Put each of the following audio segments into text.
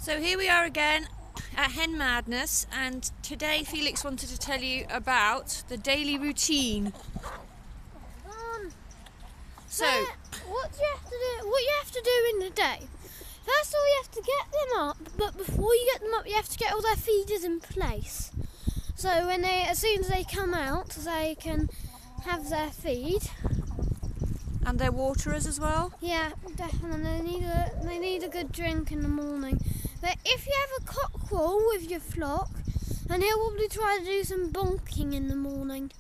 So here we are again at Hen Madness, and today Felix wanted to tell you about the daily routine. So what you have to do in the day. First of all, you have to get them up, but before you get them up, you have to get all their feeders in place. So as soon as they come out, they can have their feed. And their waterers as well? Yeah, definitely. They need a good drink in the morning. But if you have a cockerel with your flock, then he'll probably try to do some bonking in the morning.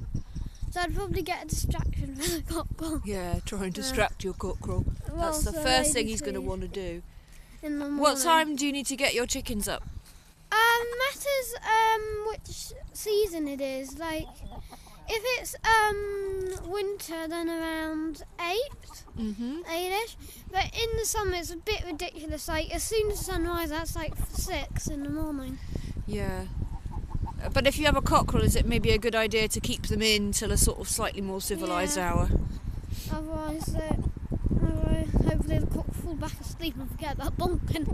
So I'd probably get a distraction for the cockerel. Yeah, try and distract your cockerel. That's the first thing he's going to want to do. In the morning. What time do you need to get your chickens up? Matters which season it is. Like, if it's winter, then around 8, 8ish. But in the summer, it's a bit ridiculous. Like, as soon as the sun rises, that's like 6 in the morning. Yeah. But if you have a cockerel, is it maybe a good idea to keep them in till a sort of slightly more civilised hour? Otherwise, hopefully the cock will fall back asleep and forget about bonking.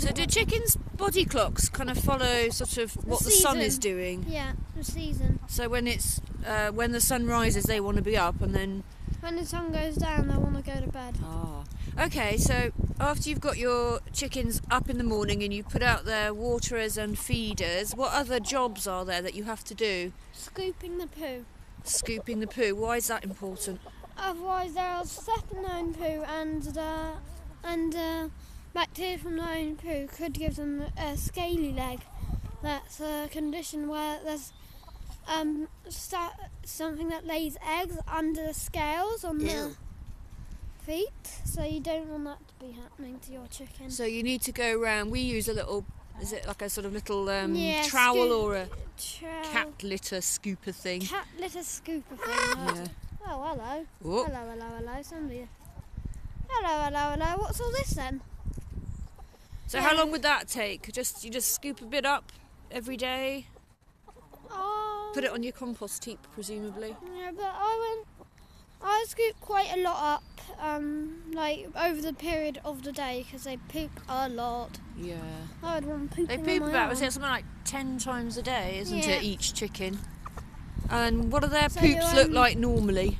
So do chickens' body clocks kind of follow sort of what the sun is doing? Yeah, the season. So when it's when the sun rises, they want to be up, and then when the sun goes down, they want to go to bed. Okay, so after you've got your chickens up in the morning and you put out their waterers and feeders, what other jobs are there that you have to do? Scooping the poo. Scooping the poo. Why is that important? Otherwise, they'll step in their own poo, and bacteria from their own poo could give them a scaly leg. That's a condition where there's something that lays eggs under the scales on the feet, so you don't want that to be happening to your chicken. So you need to go around. We use a little, is it like a sort of little trowel or a cat litter scooper thing? Cat litter scooper thing. Yeah. Oh, hello. Oh. Hello, somebody. Hello. What's all this then? So how long would that take? You just scoop a bit up every day? Put it on your compost heap, presumably. Yeah, but I scoop quite a lot up, like over the period of the day, because they poop a lot. Yeah. I would want pooping. They poop about, something like 10 times a day, isn't it, each chicken? And what do their poops look like normally?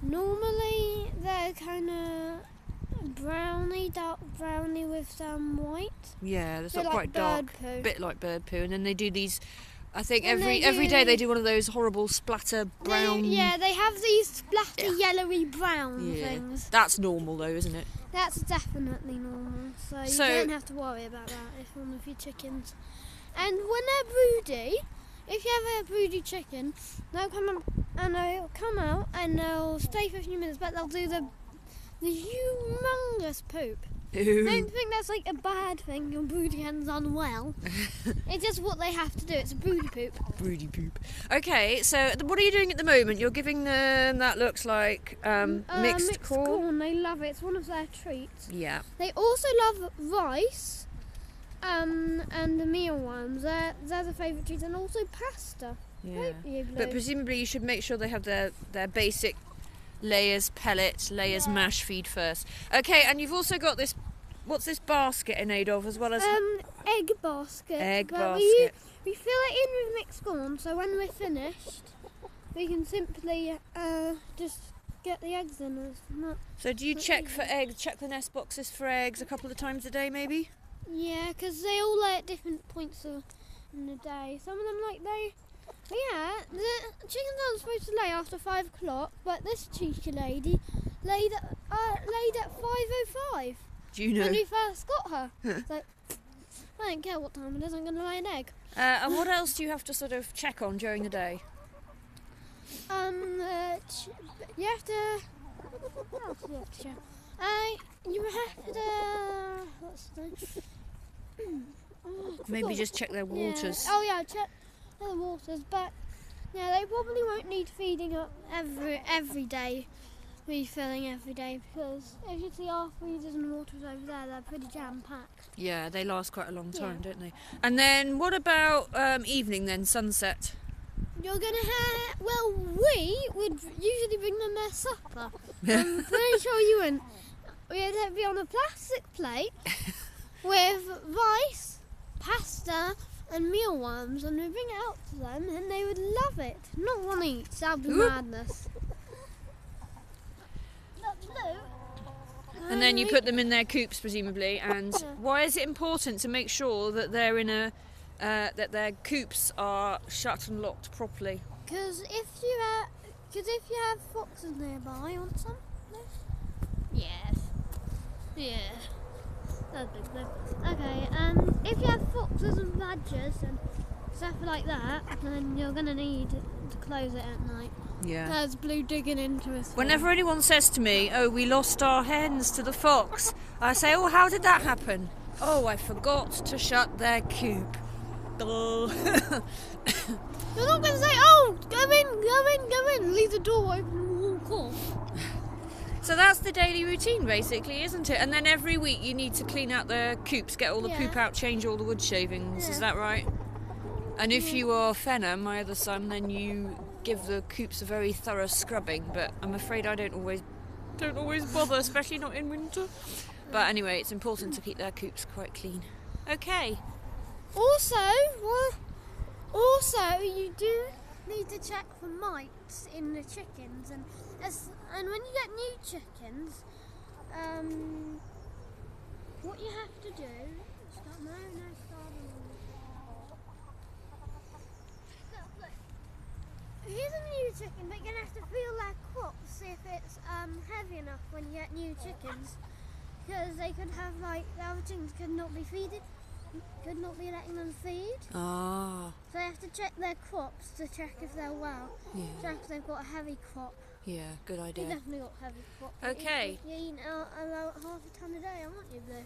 Normally, they're kind of browny, dark browny with some white. Yeah, they're sort of like quite dark. Poo. Bit like bird poo. And then they do these, I think every day they do one of those horrible splatter brown... They have these splatter yellowy brown things. That's normal though, isn't it? That's definitely normal. So you don't have to worry about that if one of your chickens. And when they're broody, if you have a broody chicken, they'll come out and they'll stay for a few minutes, but they'll do the humongous poop. Ew. Don't think that's like a bad thing. Your broody hen's unwell. It's just what they have to do. It's a broody poop. Broody poop. Okay, so what are you doing at the moment? You're giving them, that looks like mixed corn. They love it. It's one of their treats. Yeah. They also love rice and the mealworms. They're the favourite treats, and also pasta. Yeah. But presumably you should make sure they have their basic layers pellet, layers mash feed first. Okay, and you've also got this, what's this basket in aid of, as well as egg basket. Basket. We fill it in with mixed corn, so when we're finished we can simply just get the eggs in. So do you check the nest boxes for eggs a couple of times a day maybe? Yeah, because they all lay at different points in the day. Some of them the chickens aren't supposed to lay after 5 o'clock, but this cheeky lady laid at 5:05. Do you know? When we first got her. So, I don't care what time it is, I'm going to lay an egg. And what else do you have to sort of check on during the day? You have to... What else do you have to check? You have to... What's the name? Maybe just check their waters. Yeah. Check their waters, but they probably won't need feeding up every day, refilling every day, because if you see our feeders and waters over there, they're pretty jam-packed. Yeah, they last quite a long time, don't they? And then what about evening then, sunset? You're going to have... Well, we would usually bring them their supper. I'm pretty sure you wouldn't. We'd be on a plastic plate with rice, pasta, and mealworms, and we bring it out to them, and they would love it. Not one each. That would be madness. And then you put them in their coops, presumably. And Yeah. why is it important to make sure that they're in a that their coops are shut and locked properly? Because if you have foxes nearby, you want some? No? Yes. Yeah. That's big though. Okay, if you have foxes and badgers and stuff like that, then you're gonna need to close it at night. Yeah. There's Blue digging into his Whenever anyone says to me, "Oh, we lost our hens to the fox," I say, "Oh, how did that happen?" "Oh, I forgot to shut their coop." Duh. You're not gonna say, "Oh, go in, leave the door open and walk off." So that's the daily routine, basically, isn't it? And then every week you need to clean out the coops, get all the poop Yeah. out, change all the wood shavings. Yeah. Is that right? And if you are Fenner, my other son, then you give the coops a very thorough scrubbing. But I'm afraid I don't always bother, especially not in winter. But anyway, it's important to keep their coops quite clean. Okay. Also, you do need to check for mites in the chickens, and when you get new chickens, what you have to do. Here's a new chicken, but you're gonna have to feel their crops, see if it's heavy enough when you get new chickens, because they could have the other chickens could not be letting them feed. Ah, So they have to check their crops to check if they're well. yeah, Check if they've got a heavy crop. yeah, good They idea. definitely got a heavy crop. Okay. You're eating about half a ton a day, aren't you, Blue?